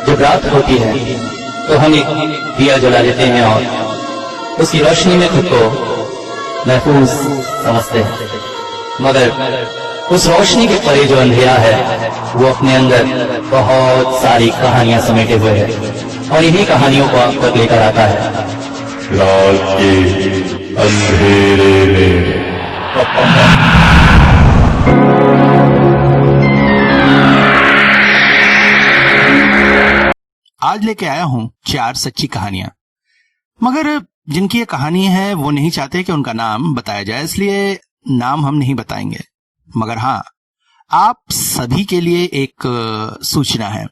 जब रात होती है तो हम एक दिया जला लेते हैं और उसकी रोशनी में खुद को महफूज समझते हैं, मगर उस रोशनी के परे जो अंधेरा है वो अपने अंदर बहुत सारी कहानियां समेटे हुए है और इन्हीं कहानियों को आप तक लेकर आता है। रात के अंधेरे में आज लेके आया हूं 4 सच्ची कहानियां, मगर जिनकी ये कहानी है वो नहीं चाहते कि उनका नाम बताया जाए, इसलिए नाम हम नहीं बताएंगे। मगर हाँ, आप सभी के लिए एक सूचना है।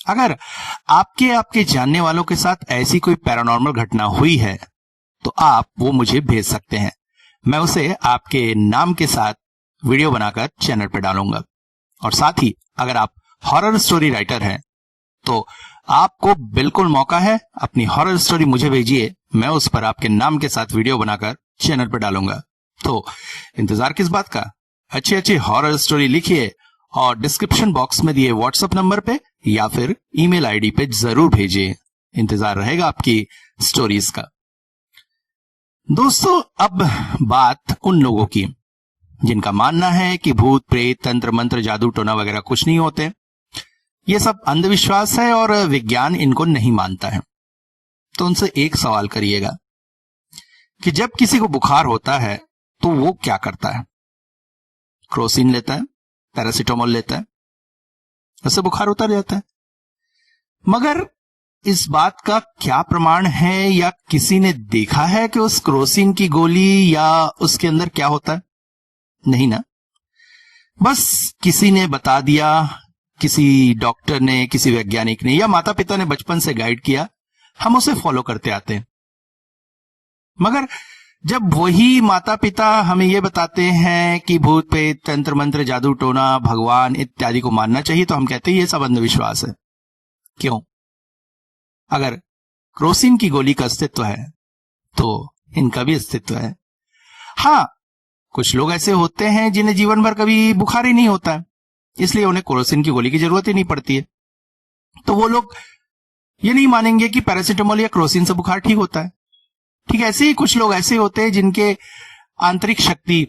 अगर आपके जानने वालों के साथ ऐसी कोई पैरानॉर्मल घटना हुई है तो आप वो मुझे भेज सकते हैं। मैं उसे आपके नाम के साथ वीडियो बनाकर चैनल पर डालूंगा। और साथ ही अगर आप हॉरर स्टोरी राइटर हैं तो आपको बिल्कुल मौका है, अपनी हॉरर स्टोरी मुझे भेजिए, मैं उस पर आपके नाम के साथ वीडियो बनाकर चैनल पर डालूंगा। तो इंतजार किस बात का, अच्छी अच्छी हॉरर स्टोरी लिखिए और डिस्क्रिप्शन बॉक्स में दिए व्हाट्सएप नंबर पे या फिर ईमेल आईडी पे जरूर भेजिए। इंतजार रहेगा आपकी स्टोरीज का। दोस्तों, अब बात उन लोगों की जिनका मानना है कि भूत प्रेत तंत्र मंत्र जादू टोना वगैरह कुछ नहीं होते, ये सब अंधविश्वास है और विज्ञान इनको नहीं मानता है। तो उनसे एक सवाल करिएगा कि जब किसी को बुखार होता है तो वो क्या करता है? क्रोसिन लेता है, पैरासिटामोल लेता है, उससे बुखार उतर जाता है। मगर इस बात का क्या प्रमाण है या किसी ने देखा है कि उस क्रोसिन की गोली या उसके अंदर क्या होता है? नहीं ना, बस किसी ने बता दिया, किसी डॉक्टर ने, किसी वैज्ञानिक ने या माता पिता ने बचपन से गाइड किया, हम उसे फॉलो करते आते हैं। मगर जब वही माता पिता हमें यह बताते हैं कि भूत प्रेत तंत्र मंत्र जादू टोना भगवान इत्यादि को मानना चाहिए, तो हम कहते हैं ये सब अंधविश्वास है। क्यों? अगर क्रोसिन की गोली का अस्तित्व है तो इनका भी अस्तित्व है। हाँ, कुछ लोग ऐसे होते हैं जिन्हें जीवन भर कभी बुखार ही नहीं होता है, इसलिए उन्हें क्रोसिन की गोली की जरूरत ही नहीं पड़ती है। तो वो लोग ये नहीं मानेंगे कि पैरासिटामोल या क्रोसिन से बुखार ठीक होता है। ठीक ऐसे ही कुछ लोग ऐसे होते हैं जिनके आंतरिक शक्ति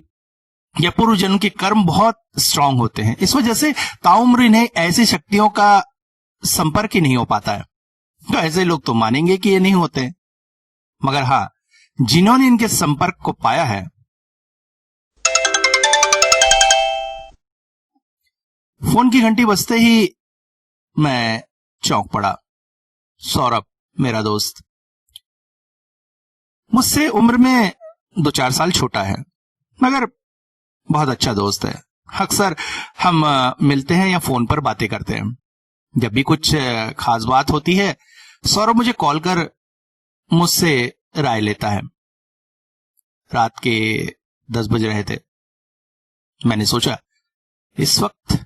या पूर्व जन्म के कर्म बहुत स्ट्रांग होते हैं, इस वजह से ताउम्र इन्हें ऐसी शक्तियों का संपर्क ही नहीं हो पाता है। तो ऐसे लोग तो मानेंगे कि ये नहीं होते। मगर हाँ, जिन्होंने इनके संपर्क को पाया है, फोन की घंटी बजते ही मैं चौंक पड़ा। सौरभ, मेरा दोस्त, मुझसे उम्र में 2-4 साल छोटा है, मगर बहुत अच्छा दोस्त है। अक्सर हम मिलते हैं या फोन पर बातें करते हैं। जब भी कुछ खास बात होती है, सौरभ मुझे कॉल कर मुझसे राय लेता है। रात के 10 बज रहे थे। मैंने सोचा इस वक्त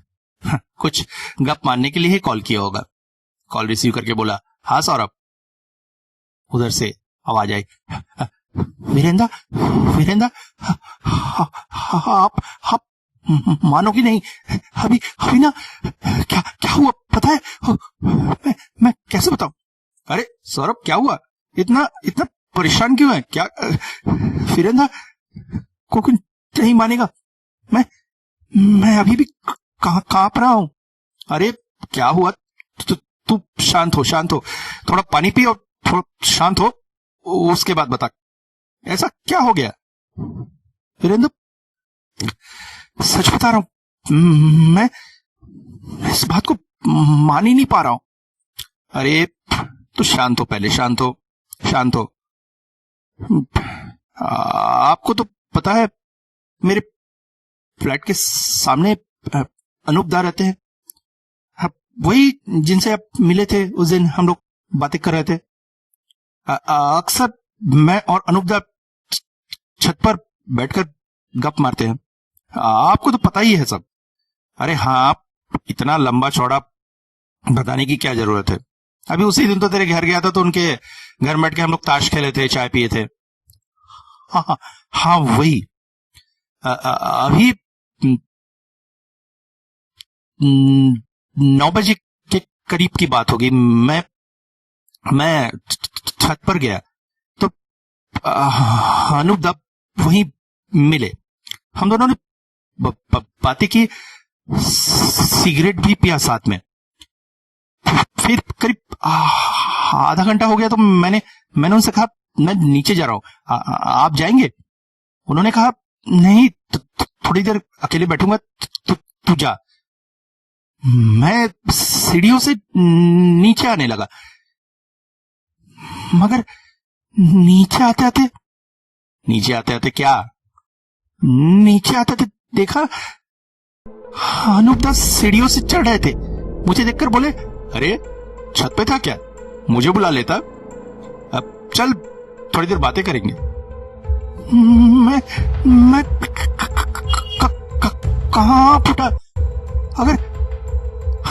कुछ गप मारने के लिए ही कॉल किया होगा। कॉल रिसीव करके बोला, हाँ सौरभ। उधर से आवाज आई, वीरेंद्र वीरेंद्र, आप मानोगे नहीं, अभी अभी ना क्या हुआ पता है? मैं कैसे बताऊं? अरे सौरभ, क्या हुआ? इतना परेशान क्यों है? क्या वीरेंद्र को नहीं मानेगा, मैं अभी भी कांप रहा हूं। अरे क्या हुआ? तू शांत हो, थोड़ा पानी पी और थोड़ा शांत हो, उसके बाद बता, ऐसा क्या हो गया? वीरेंद्र, सच बता रहा हूं, मैं इस बात को मान ही नहीं पा रहा हूं। अरे तू शांत हो, पहले शांत हो। आपको तो पता है मेरे फ्लैट के सामने अनूपदा रहते हैं, वही जिनसे आप मिले थे उस दिन, हम लोग बातें कर रहे थे। अक्सर मैं और अनूपदा छत पर बैठकर गप मारते हैं। आपको तो पता ही है सब। अरे हाँ, इतना लंबा चौड़ा बताने की क्या जरूरत है? अभी उसी दिन तो तेरे घर गया था, तो उनके घर बैठ के हम लोग ताश खेले थे, चाय पिए थे। हाँ, वही। अभी 9 बजे के करीब की बात होगी। मैं छत पर गया तो अनूप दा वहीं मिले। हम दोनों ने बातें की, सिगरेट भी पिया साथ में। फिर करीब आधा घंटा हो गया तो मैंने उनसे कहा मैं नीचे जा रहा हूं, आप जाएंगे? उन्होंने कहा नहीं, थोड़ी देर अकेले बैठूंगा, तू जा। मैं सीढ़ियों से नीचे आने लगा, मगर नीचे आते आते क्या, नीचे आते आते देखा अनूप दास सीढ़ियों से चढ़ रहे थे। मुझे देखकर बोले, अरे छत पे था क्या, मुझे बुला लेता, अब चल थोड़ी देर बातें करेंगे। मैं कहां फटा? अगर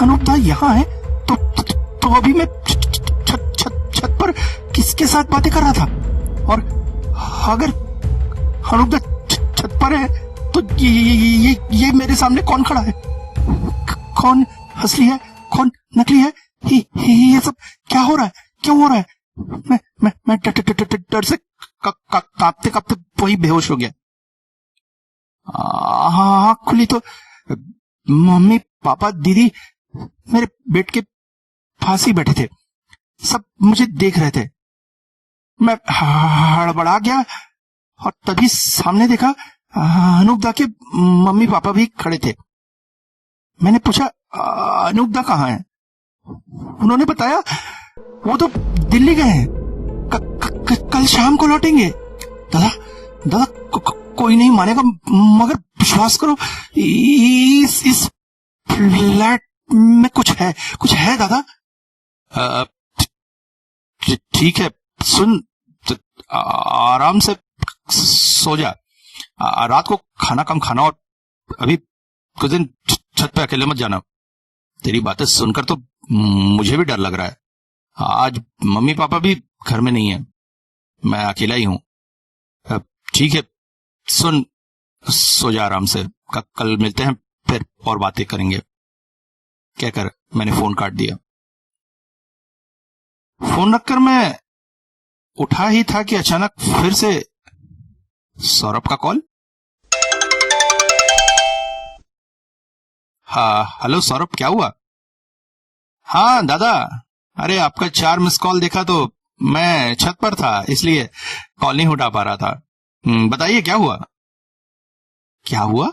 अनूप दा यहाँ है तो अभी मैं छत पर किसके साथ बातें कर रहा था? और अगर अनूप दा छत पर है तो ये मेरे सामने कौन खड़ा है? कौन असली है, कौन नकली है? ये सब क्या हो रहा है, क्यों हो रहा है? मैं डर से कांपते कांपते वही बेहोश हो गया। आँख खुली तो मम्मी पापा दीदी मेरे बेड के पास ही बैठे थे, सब मुझे देख रहे थे। मैं हड़बड़ा गया और तभी सामने देखा अनूप दा के मम्मी पापा भी खड़े थे। मैंने पूछा अनूप दा कहाँ है? उन्होंने बताया वो तो दिल्ली गए हैं, कल शाम को लौटेंगे। दादा कोई नहीं मानेगा, मगर विश्वास करो इस फ्लैट में कुछ है दादा। ठीक है, सुन, आराम से सो जा, रात को खाना कम खाना और अभी कुछ दिन छत पे अकेले मत जाना। तेरी बातें सुनकर तो मुझे भी डर लग रहा है। आज मम्मी पापा भी घर में नहीं है, मैं अकेला ही हूं। ठीक है, सुन, सो जा आराम से, कल मिलते हैं फिर और बातें करेंगे। कहकर मैंने फोन काट दिया। फोन रखकर मैं उठा ही था कि अचानक फिर से सौरभ का कॉल। हाँ, हेलो सौरभ, क्या हुआ? हाँ दादा, अरे आपका 4 मिस कॉल देखा तो मैं छत पर था, इसलिए कॉल नहीं उठा पा रहा था। बताइए क्या हुआ? क्या हुआ?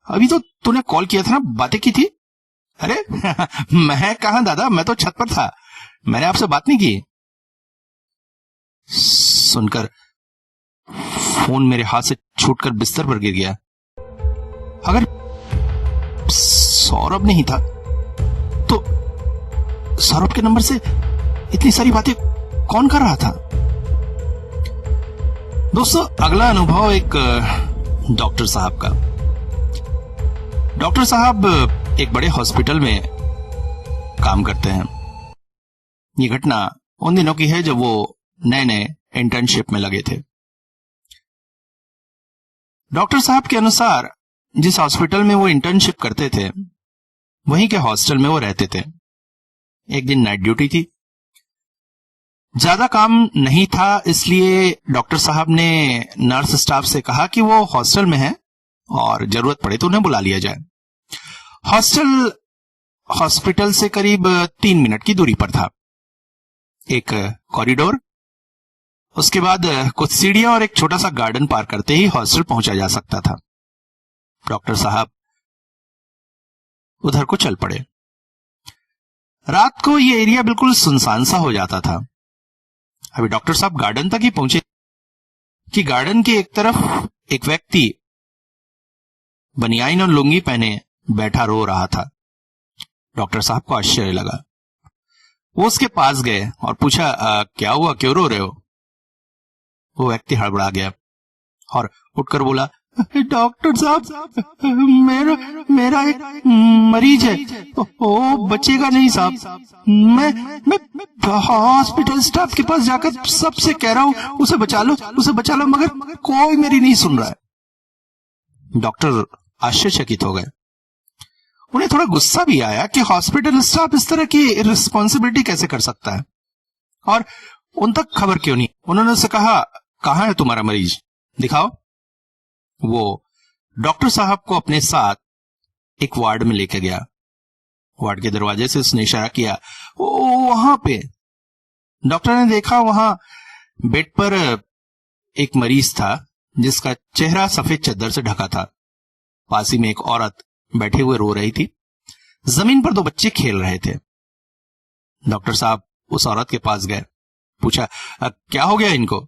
अभी तो तूने कॉल किया था ना, बातें की थी। अरे मैं कहां दादा, मैं तो छत पर था, मैंने आपसे बात नहीं की। सुनकर फोन मेरे हाथ से छूटकर बिस्तर पर गिर गया। अगर सौरभ नहीं था तो सौरभ के नंबर से इतनी सारी बातें कौन कर रहा था? दोस्तों, अगला अनुभव एक डॉक्टर साहब का। डॉक्टर साहब एक बड़े हॉस्पिटल में काम करते हैं। ये घटना उन दिनों की है जब वो नए नए इंटर्नशिप में लगे थे। डॉक्टर साहब के अनुसार जिस हॉस्पिटल में वो इंटर्नशिप करते थे वहीं के हॉस्टल में वो रहते थे। एक दिन नाइट ड्यूटी थी, ज्यादा काम नहीं था, इसलिए डॉक्टर साहब ने नर्स स्टाफ से कहा कि वो हॉस्टल में है और जरूरत पड़े तो उन्हें बुला लिया जाए। हॉस्टल हॉस्पिटल से करीब 3 मिनट की दूरी पर था। एक कॉरिडोर, उसके बाद कुछ सीढ़ियां और एक छोटा सा गार्डन पार करते ही हॉस्टल पहुंचा जा सकता था। डॉक्टर साहब उधर को चल पड़े। रात को ये एरिया बिल्कुल सुनसान सा हो जाता था। अभी डॉक्टर साहब गार्डन तक ही पहुंचे कि गार्डन के एक तरफ एक व्यक्ति बनियाइन और लुंगी पहने बैठा रो रहा था। डॉक्टर साहब को आश्चर्य लगा। वो उसके पास गए और पूछा, क्या हुआ, क्यों रो रहे हो? वो व्यक्ति हड़बड़ा गया और उठकर बोला, डॉक्टर साहब, मेरा एक मरीज है, वो बचेगा नहीं साहब। मैं हॉस्पिटल स्टाफ के पास जाकर सबसे कह रहा हूँ उसे बचा लो, मगर कोई मेरी नहीं सुन रहा है। डॉक्टर आश्चर्यचकित हो गए। उन्हें थोड़ा गुस्सा भी आया कि हॉस्पिटल स्टाफ इस तरह की रिस्पॉन्सिबिलिटी कैसे कर सकता है, और उन तक खबर क्यों नहीं। उन्होंने उससे कहा, कहाँ है तुम्हारा मरीज, दिखाओ। वो डॉक्टर साहब को अपने साथ एक वार्ड में लेके गया। वार्ड के दरवाजे से उसने इशारा किया, ओ वहां पे। डॉक्टर ने देखा वहां बेड पर एक मरीज था जिसका चेहरा सफेद चादर से ढका था। पास ही में एक औरत बैठे हुए रो रही थी। जमीन पर 2 बच्चे खेल रहे थे। डॉक्टर साहब उस औरत के पास गए, पूछा, क्या हो गया इनको?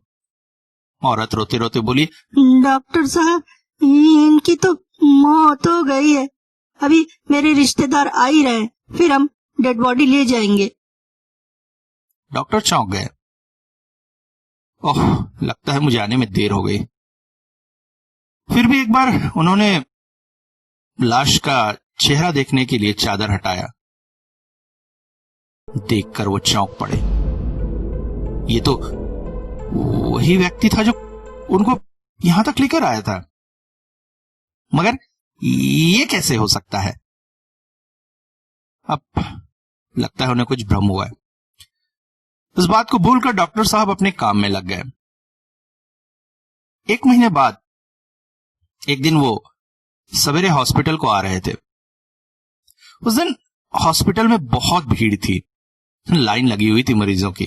औरत रोते रोते बोली, डॉक्टर साहब, इनकी तो मौत हो गई है। अभी मेरे रिश्तेदार आ ही रहे, फिर हम डेड बॉडी ले जाएंगे। डॉक्टर चौंक गए। ओह, लगता है मुझे आने में देर हो गई। फिर भी एक बार उन्होंने लाश का चेहरा देखने के लिए चादर हटाया। देखकर वो चौंक पड़े। ये तो वही व्यक्ति था जो उनको यहां तक लेकर आया था, मगर ये कैसे हो सकता है? अब लगता है उन्हें कुछ भ्रम हुआ है। इस बात को भूलकर डॉक्टर साहब अपने काम में लग गए। 1 महीने बाद एक दिन वो सवेरे हॉस्पिटल को आ रहे थे। उस दिन हॉस्पिटल में बहुत भीड़ थी, लाइन लगी हुई थी मरीजों की।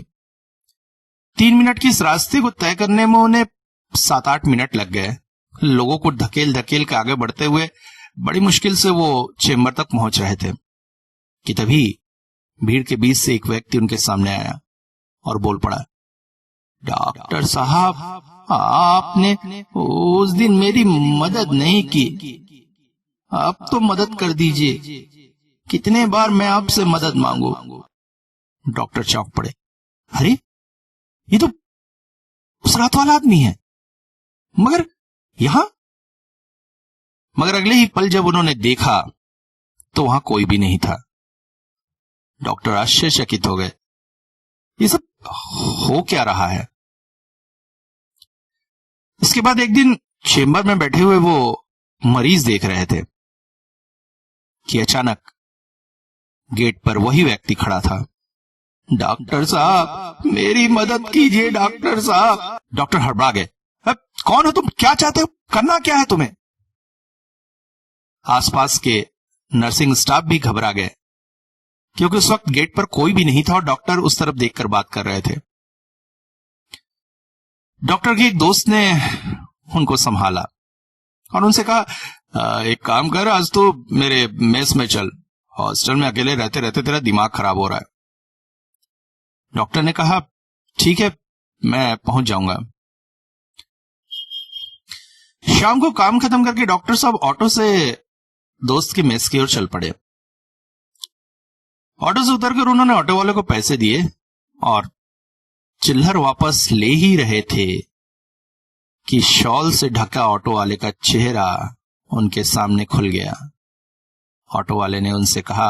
3 मिनट की इस रास्ते को तय करने में उन्हें 7-8 मिनट लग गए। लोगों को धकेल धकेल के आगे बढ़ते हुए बड़ी मुश्किल से वो चेंबर तक पहुंच रहे थे कि तभी भीड़ के बीच से एक व्यक्ति उनके सामने आया और बोल पड़ा, डॉक्टर साहब, आपने उस दिन मेरी मदद नहीं की, अब तो मदद कर दीजिए। कितने बार मैं आपसे मदद मांगू? डॉक्टर चौंक पड़े। अरे, ये तो उस रात वाला आदमी है, मगर यहां? मगर अगले ही पल जब उन्होंने देखा तो वहां कोई भी नहीं था। डॉक्टर आश्चर्यचकित हो गए। ये सब हो क्या रहा है? इसके बाद एक दिन चेंबर में बैठे हुए वो मरीज देख रहे थे कि अचानक गेट पर वही व्यक्ति खड़ा था। डॉक्टर साहब, मेरी मदद कीजिए डॉक्टर साहब। डॉक्टर हड़बड़ा गए। कौन हो तुम? क्या चाहते हो? करना क्या है तुम्हें? आसपास के नर्सिंग स्टाफ भी घबरा गए क्योंकि उस वक्त गेट पर कोई भी नहीं था और डॉक्टर उस तरफ देखकर बात कर रहे थे। डॉक्टर के एक दोस्त ने उनको संभाला और उनसे कहा, एक काम कर, आज तो मेरे मेस में चल, हॉस्टल में अकेले रहते रहते तेरा दिमाग खराब हो रहा है। डॉक्टर ने कहा, ठीक है, मैं पहुंच जाऊंगा। शाम को काम खत्म करके डॉक्टर साहब ऑटो से दोस्त की मेस की ओर चल पड़े। ऑटो से उतरकर उन्होंने ऑटो वाले को पैसे दिए और चिल्लर वापस ले ही रहे थे कि शॉल से ढका ऑटो वाले का चेहरा उनके सामने खुल गया। ऑटो वाले ने उनसे कहा,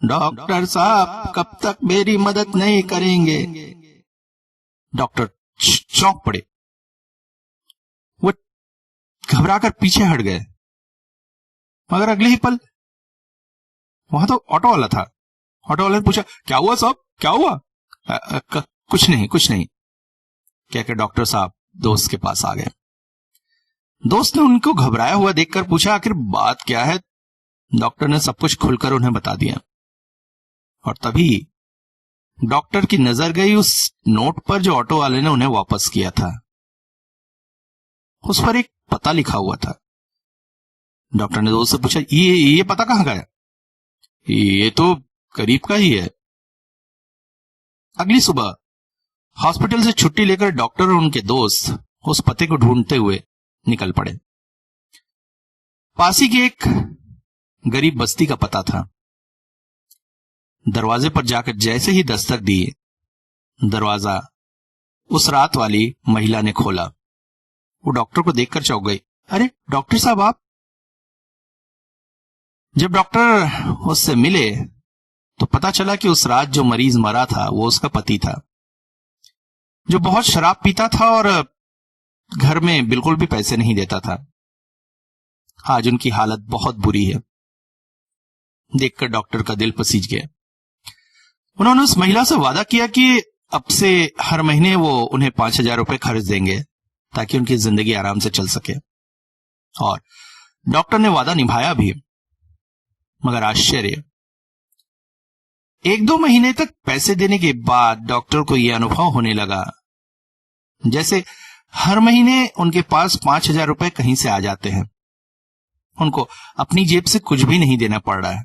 डॉक्टर साहब, कब तक मेरी मदद नहीं करेंगे? डॉक्टर चौंक पड़े। वो घबराकर पीछे हट गए, मगर अगले ही पल वहां तो ऑटो वाला था। ऑटो वाले ने पूछा, क्या हुआ साहब, क्या हुआ? कुछ नहीं, कुछ नहीं, कहकर डॉक्टर साहब दोस्त के पास आ गए। दोस्त ने उनको घबराया हुआ देखकर पूछा, आखिर बात क्या है? डॉक्टर ने सब कुछ खुलकर उन्हें बता दिया और तभी डॉक्टर की नजर गई उस नोट पर जो ऑटो वाले ने उन्हें वापस किया था। उस पर एक पता लिखा हुआ था। डॉक्टर ने दोस्त से पूछा, ये पता कहां गया? ये तो करीब का ही है। अगली सुबह हॉस्पिटल से छुट्टी लेकर डॉक्टर और उनके दोस्त उस पते को ढूंढते हुए निकल पड़े। पास ही की एक गरीब बस्ती का पता था। दरवाजे पर जाकर जैसे ही दस्तक दी, दरवाजा उस रात वाली महिला ने खोला। वो डॉक्टर को देखकर चौंक गई। अरे डॉक्टर साहब, आप? जब डॉक्टर उससे मिले तो पता चला कि उस रात जो मरीज मरा था वो उसका पति था, जो बहुत शराब पीता था और घर में बिल्कुल भी पैसे नहीं देता था। आज उनकी हालत बहुत बुरी है। देखकर डॉक्टर का दिल पसीज गया। उन्होंने उस महिला से वादा किया कि अब से हर महीने वो उन्हें 5,000 रुपए खर्च देंगे ताकि उनकी जिंदगी आराम से चल सके। और डॉक्टर ने वादा निभाया भी। मगर आश्चर्य, 1-2 महीने तक पैसे देने के बाद डॉक्टर को यह अनुभव होने लगा जैसे हर महीने उनके पास 5,000 रुपए कहीं से आ जाते हैं। उनको अपनी जेब से कुछ भी नहीं देना पड़ रहा है,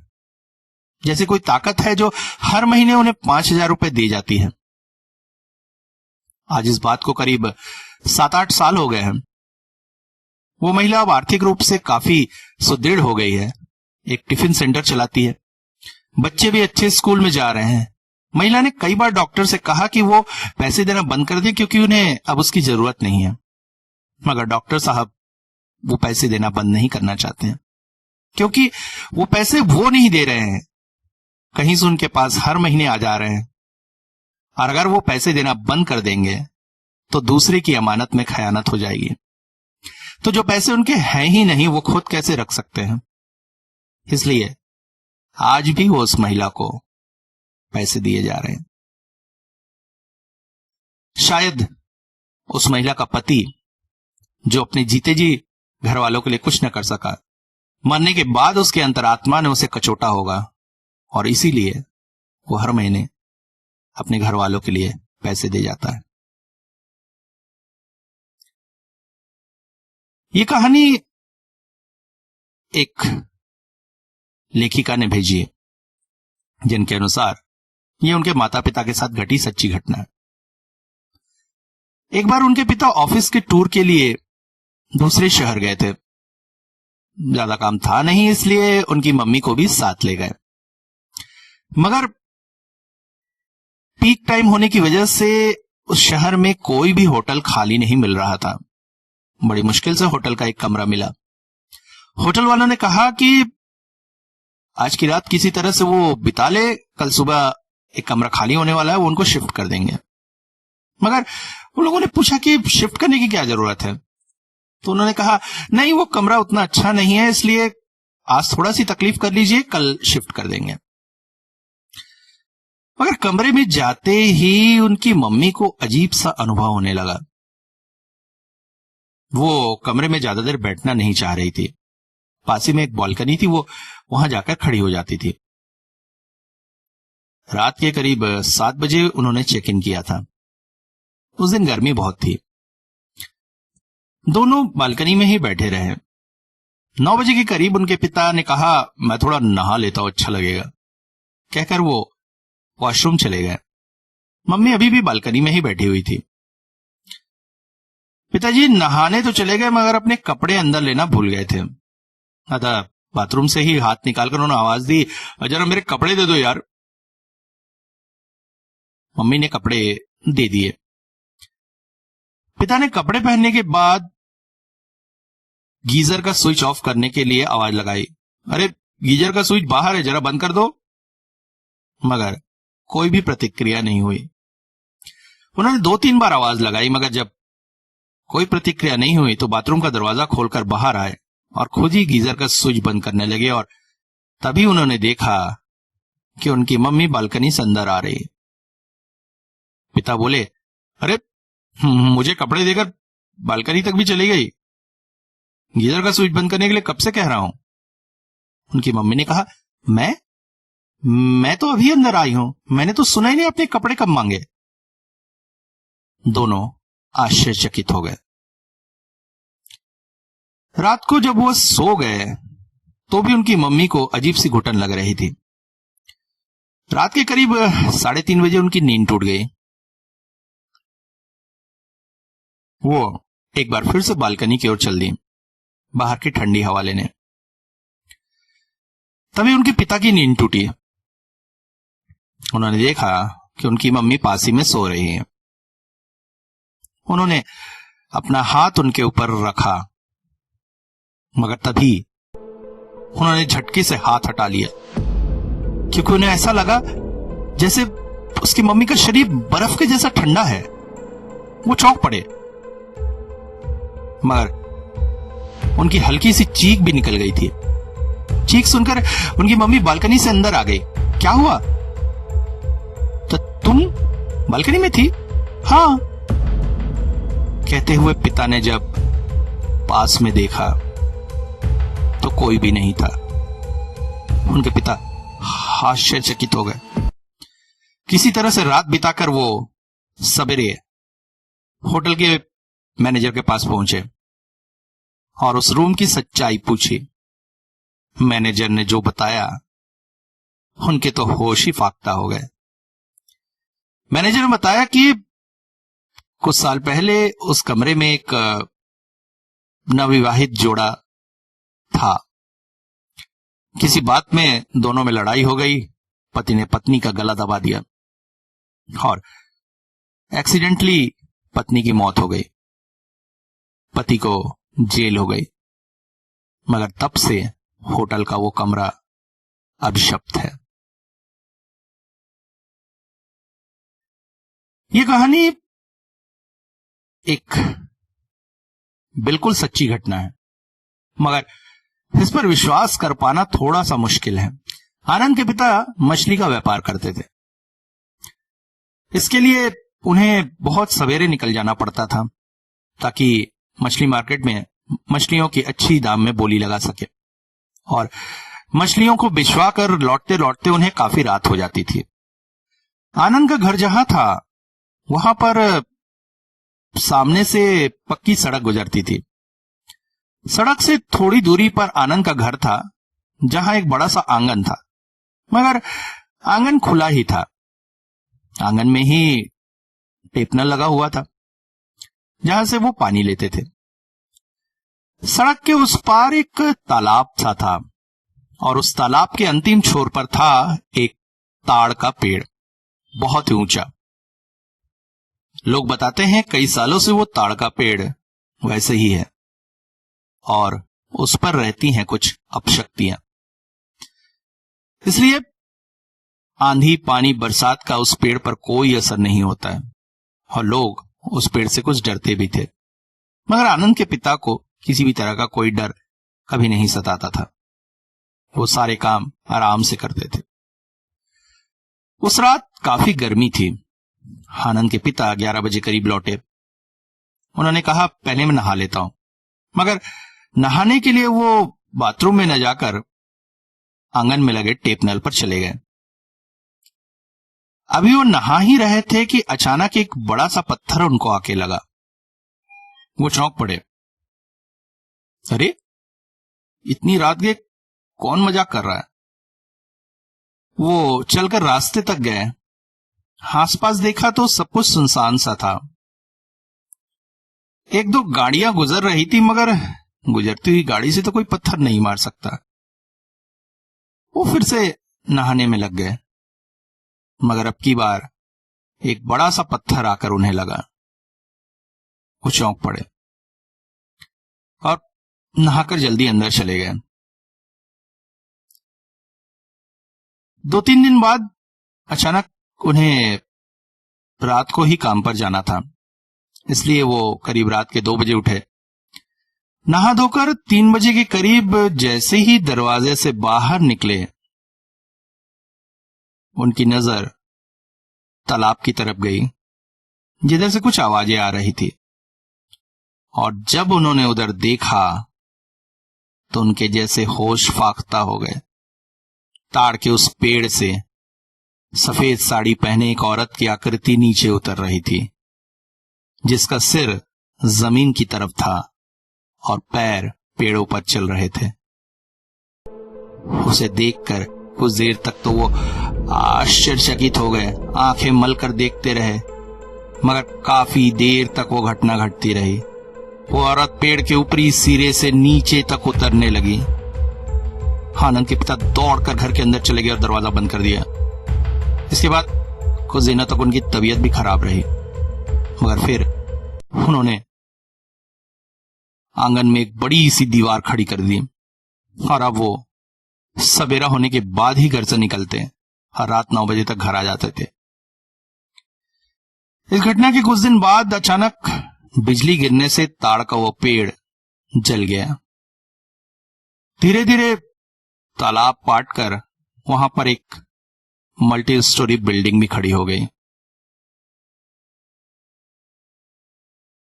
जैसे कोई ताकत है जो हर महीने उन्हें 5,000 रुपए दे जाती है। आज इस बात को करीब 7-8 साल हो गए हैं। वो महिला अब आर्थिक रूप से काफी सुदृढ़ हो गई है। एक टिफिन सेंटर चलाती है, बच्चे भी अच्छे स्कूल में जा रहे हैं। महिला ने कई बार डॉक्टर से कहा कि वो पैसे देना बंद कर दे क्योंकि उन्हें अब उसकी जरूरत नहीं है। मगर डॉक्टर साहब वो पैसे देना बंद नहीं करना चाहते हैं, क्योंकि वो पैसे वो नहीं दे रहे हैं, कहीं से उनके पास हर महीने आ जा रहे हैं। और अगर वो पैसे देना बंद कर देंगे तो दूसरे की अमानत में खयानत हो जाएगी। तो जो पैसे उनके हैं ही नहीं वो खुद कैसे रख सकते हैं। इसलिए आज भी वो उस महिला को पैसे दिए जा रहे हैं। शायद उस महिला का पति, जो अपने जीते जी घर वालों के लिए कुछ न कर सका, मरने के बाद उसके अंतरात्मा ने उसे कचोटा होगा और इसीलिए वो हर महीने अपने घर वालों के लिए पैसे दे जाता है। ये कहानी एक लेखिका ने भेजी है, जिनके अनुसार ये उनके माता पिता के साथ घटी सच्ची घटना है। एक बार उनके पिता ऑफिस के टूर के लिए दूसरे शहर गए थे। ज्यादा काम था नहीं, इसलिए उनकी मम्मी को भी साथ ले गए। मगर पीक टाइम होने की वजह से उस शहर में कोई भी होटल खाली नहीं मिल रहा था। बड़ी मुश्किल से होटल का एक कमरा मिला। होटल वालों ने कहा कि आज की रात किसी तरह से वो बिता ले, कल सुबह एक कमरा खाली होने वाला है, वो उनको शिफ्ट कर देंगे। मगर उन लोगों ने पूछा कि शिफ्ट करने की क्या जरूरत है, तो उन्होंने कहा नहीं, वो कमरा उतना अच्छा नहीं है, इसलिए आज थोड़ा सी तकलीफ कर लीजिए, कल शिफ्ट कर देंगे। मगर कमरे में जाते ही उनकी मम्मी को अजीब सा अनुभव होने लगा। वो कमरे में ज्यादा देर बैठना नहीं चाह रही थी। पास ही में एक बालकनी थी, वो वहां जाकर खड़ी हो जाती थी। रात के करीब 7 बजे उन्होंने चेक इन किया था। उस दिन गर्मी बहुत थी। दोनों बालकनी में ही बैठे रहे। 9 बजे के करीब उनके पिता ने कहा मैं थोड़ा नहा लेता हूं, अच्छा लगेगा, कहकर वो वॉशरूम चले गए। मम्मी अभी भी बालकनी में ही बैठी हुई थी। पिताजी नहाने तो चले गए, मगर अपने कपड़े अंदर लेना भूल गए थे। अतः बाथरूम से ही हाथ निकालकर उन्होंने आवाज दी, जरा मेरे कपड़े दे दो यार। मम्मी ने कपड़े दे दिए। पिता ने कपड़े पहनने के बाद गीजर का स्विच ऑफ करने के लिए आवाज लगाई, अरे गीजर का स्विच बाहर है, जरा बंद कर दो। मगर कोई भी प्रतिक्रिया नहीं हुई। उन्होंने 2-3 बार आवाज लगाई, मगर जब कोई प्रतिक्रिया नहीं हुई तो बाथरूम का दरवाजा खोलकर बाहर आए और खुद ही गीजर का स्विच बंद करने लगे। और तभी उन्होंने देखा कि उनकी मम्मी बालकनी से अंदर आ रही। पिता बोले, अरे मुझे कपड़े देकर बालकनी तक भी चली गई, गीजर का स्विच बंद करने के लिए कब से कह रहा हूं। उनकी मम्मी ने कहा, मैं तो अभी अंदर आई हूं, मैंने तो सुना ही नहीं अपने कपड़े कब मांगे। दोनों आश्चर्यचकित हो गए। रात को जब वो सो गए तो भी उनकी मम्मी को अजीब सी घुटन लग रही थी। रात के करीब 3:30 बजे उनकी नींद टूट गई। वो एक बार फिर से बालकनी की ओर चल दी, बाहर की ठंडी हवा लेने। तभी उनके पिता की नींद टूटी। उन्होंने देखा कि उनकी मम्मी पास ही में सो रही है। उन्होंने अपना हाथ उनके ऊपर रखा, मगर तभी उन्होंने झटके से हाथ हटा लिया, क्योंकि उन्हें ऐसा लगा जैसे उसकी मम्मी का शरीर बर्फ के जैसा ठंडा है। वो चौंक पड़े, मगर उनकी हल्की सी चीख भी निकल गई थी। चीख सुनकर उनकी मम्मी बालकनी से अंदर आ गई। क्या हुआ? तो तुम बालकनी में थी? हाँ, कहते हुए पिता ने जब पास में देखा तो कोई भी नहीं था। उनके पिता आश्चर्यचकित हो गए। किसी तरह से रात बिताकर वो सवेरे होटल के मैनेजर के पास पहुंचे और उस रूम की सच्चाई पूछी। मैनेजर ने जो बताया, उनके तो होश ही फाख्ता हो गए। मैनेजर ने बताया कि कुछ साल पहले उस कमरे में एक नवविवाहित जोड़ा था। किसी बात में दोनों में लड़ाई हो गई। पति ने पत्नी का गला दबा दिया और एक्सीडेंटली पत्नी की मौत हो गई। पति को जेल हो गई, मगर तब से होटल का वो कमरा अभिशप्त है। ये कहानी एक बिल्कुल सच्ची घटना है, मगर इस पर विश्वास कर पाना थोड़ा सा मुश्किल है। आनंद के पिता मछली का व्यापार करते थे। इसके लिए उन्हें बहुत सवेरे निकल जाना पड़ता था ताकि मछली मार्केट में मछलियों की अच्छी दाम में बोली लगा सके, और मछलियों को बिछवा कर लौटते लौटते उन्हें काफी रात हो जाती थी। आनंद का घर जहां था वहां पर सामने से पक्की सड़क गुजरती थी। सड़क से थोड़ी दूरी पर आनंद का घर था, जहां एक बड़ा सा आंगन था, मगर आंगन खुला ही था। आंगन में ही टेपनल लगा हुआ था जहां से वो पानी लेते थे। सड़क के उस पार एक तालाब सा था और उस तालाब के अंतिम छोर पर था एक ताड़ का पेड़, बहुत ही ऊंचा। लोग बताते हैं कई सालों से वो ताड़ का पेड़ वैसे ही है और उस पर रहती हैं कुछ अपशक्तियां। इसलिए आंधी, पानी, बरसात का उस पेड़ पर कोई असर नहीं होता है और लोग उस पेड़ से कुछ डरते भी थे। मगर आनंद के पिता को किसी भी तरह का कोई डर कभी नहीं सताता था। वो सारे काम आराम से करते थे। उस रात काफी गर्मी थी। आनंद के पिता 11 बजे करीब लौटे। उन्होंने कहा पहले मैं नहा लेता हूं, मगर नहाने के लिए वो बाथरूम में न जाकर आंगन में लगे टेप नल पर चले गए। अभी वो नहा ही रहे थे कि अचानक एक बड़ा सा पत्थर उनको आके लगा। वो चौंक पड़े। अरे, इतनी रात के कौन मजाक कर रहा है? वो चलकर रास्ते तक गए। आसपास देखा तो सब कुछ सुनसान सा था। एक दो गाड़ियां गुजर रही थी, मगर गुजरती हुई गाड़ी से तो कोई पत्थर नहीं मार सकता। वो फिर से नहाने में लग गए, मगर अब की बार एक बड़ा सा पत्थर आकर उन्हें लगा। वो चौंक पड़े और नहाकर जल्दी अंदर चले गए। 2-3 दिन बाद अचानक उन्हें रात को ही काम पर जाना था, इसलिए वो करीब रात के 2 बजे उठे। नहा धोकर 3 बजे के करीब जैसे ही दरवाजे से बाहर निकले, उनकी नजर तालाब की तरफ गई जिधर से कुछ आवाजें आ रही थी, और जब उन्होंने उधर देखा तो उनके जैसे होश फाख्ता हो गए। ताड़ के उस पेड़ से सफेद साड़ी पहने एक औरत की आकृति नीचे उतर रही थी, जिसका सिर जमीन की तरफ था और पैर पेड़ों पर चल रहे थे। उसे देखकर कुछ देर तक तो वो आश्चर्यचकित हो गए, आंखें मलकर देखते रहे, मगर काफी देर तक वो घटना घटती रही। वो औरत पेड़ के ऊपरी सिरे से नीचे तक उतरने लगी। आनंद के पिता दौड़कर घर के अंदर चले गए और दरवाजा बंद कर दिया। इसके बाद कुछ दिनों तक उनकी तबीयत भी खराब रही, मगर फिर उन्होंने आंगन में एक बड़ी सी दीवार खड़ी कर दी और अब वो सवेरा होने के बाद ही घर से निकलते और रात 9 बजे तक घर आ जाते थे। इस घटना के कुछ दिन बाद अचानक बिजली गिरने से ताड़ का वो पेड़ जल गया धीरे धीरे तालाब पाट कर वहां पर एक मल्टी स्टोरी बिल्डिंग भी खड़ी हो गई।